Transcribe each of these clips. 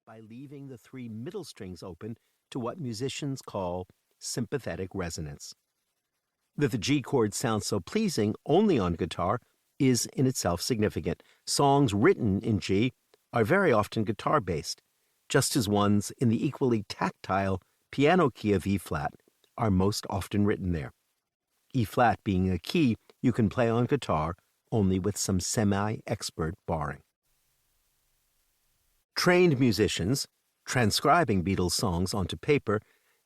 by leaving the three middle strings open to what musicians call sympathetic resonance. That the G chord sounds so pleasing only on guitar is in itself significant. Songs written in G are very often guitar-based, just as ones in the equally tactile piano key of E-flat are most often written there. E-flat being a key you can play on guitar only with some semi-expert barring. Trained musicians, transcribing Beatles songs onto paper,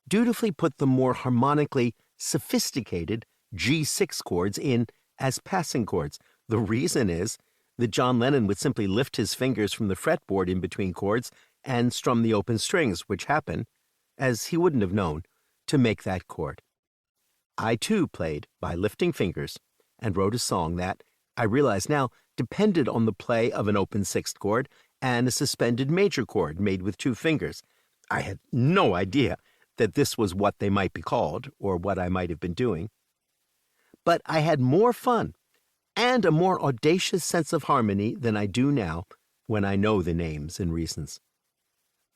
dutifully put the more harmonically sophisticated G6 chords in as passing chords. The reason is that John Lennon would simply lift his fingers from the fretboard in between chords and strum the open strings, which happen, as he wouldn't have known, to make that chord. I, too, played by lifting fingers and wrote a song that, I realize now, depended on the play of an open sixth chord and a suspended major chord made with two fingers. I had no idea that this was what they might be called, or what I might have been doing. But I had more fun and a more audacious sense of harmony than I do now when I know the names and reasons.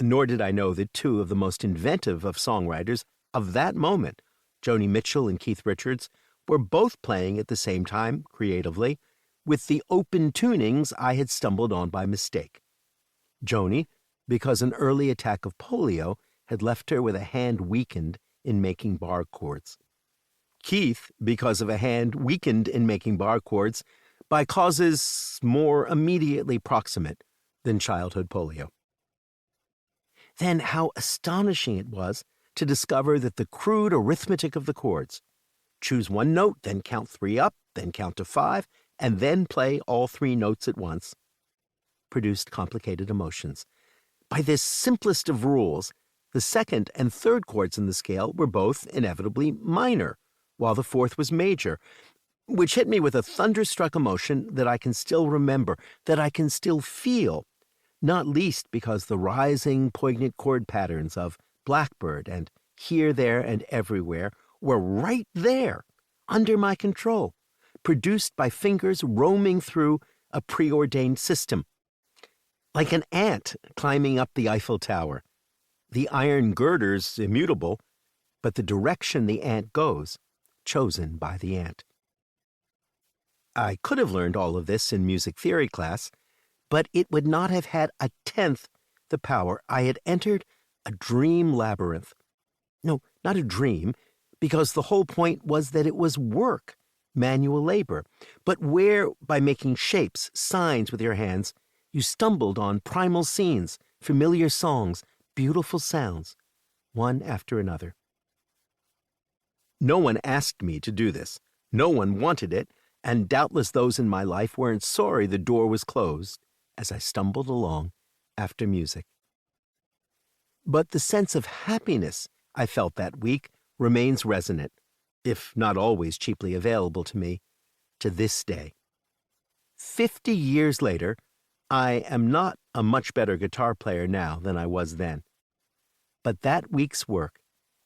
Nor did I know that two of the most inventive of songwriters of that moment, Joni Mitchell and Keith Richards, were both playing at the same time, creatively, with the open tunings I had stumbled on by mistake. Joni, because an early attack of polio had left her with a hand weakened in making bar chords. Keith, because of a hand weakened in making bar chords by causes more immediately proximate than childhood polio. Then how astonishing it was to discover that the crude arithmetic of the chords, choose one note, then count three up, then count to five, and then play all three notes at once, produced complicated emotions. By this simplest of rules, the second and third chords in the scale were both inevitably minor, while the fourth was major, which hit me with a thunderstruck emotion that I can still remember, that I can still feel, not least because the rising, poignant chord patterns of Blackbird and Here, There, and Everywhere were right there, under my control, produced by fingers roaming through a preordained system. Like an ant climbing up the Eiffel Tower. The iron girder's immutable, but the direction the ant goes, chosen by the ant. I could have learned all of this in music theory class, but it would not have had a tenth the power. I had entered a dream labyrinth. No, not a dream, because the whole point was that it was work, manual labor, but where, by making shapes, signs with your hands, you stumbled on primal scenes, familiar songs, beautiful sounds, one after another. No one asked me to do this. No one wanted it, and doubtless those in my life weren't sorry the door was closed as I stumbled along after music. But the sense of happiness I felt that week remains resonant, if not always cheaply available to me, to this day. 50 years later, I am not a much better guitar player now than I was then. But that week's work,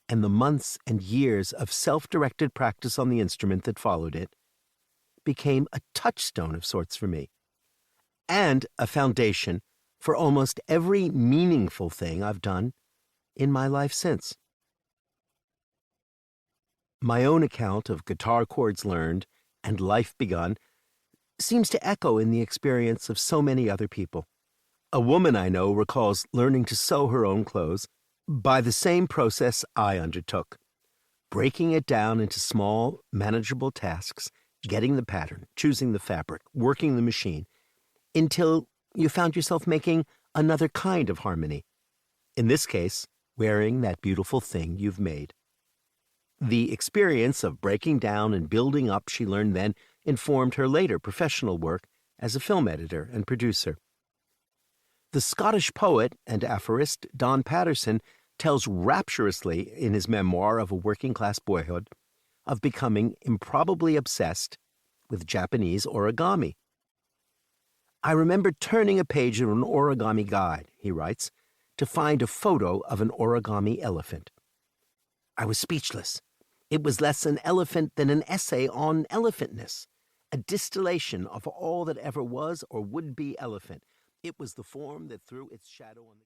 and the months and years of self-directed practice on the instrument that followed it, became a touchstone of sorts for me, and a foundation for almost every meaningful thing I've done in my life since. My own account of guitar chords learned and life begun seems to echo in the experience of so many other people. A woman I know recalls learning to sew her own clothes by the same process I undertook, breaking it down into small, manageable tasks, getting the pattern, choosing the fabric, working the machine, until you found yourself making another kind of harmony. In this case, wearing that beautiful thing you've made. The experience of breaking down and building up she learned then informed her later professional work as a film editor and producer. The Scottish poet and aphorist Don Patterson tells rapturously in his memoir of a working-class boyhood of becoming improbably obsessed with Japanese origami. I remember turning a page of an origami guide, he writes, to find a photo of an origami elephant. I was speechless. It was less an elephant than an essay on elephantness, a distillation of all that ever was or would be elephant. It was the form that threw its shadow on the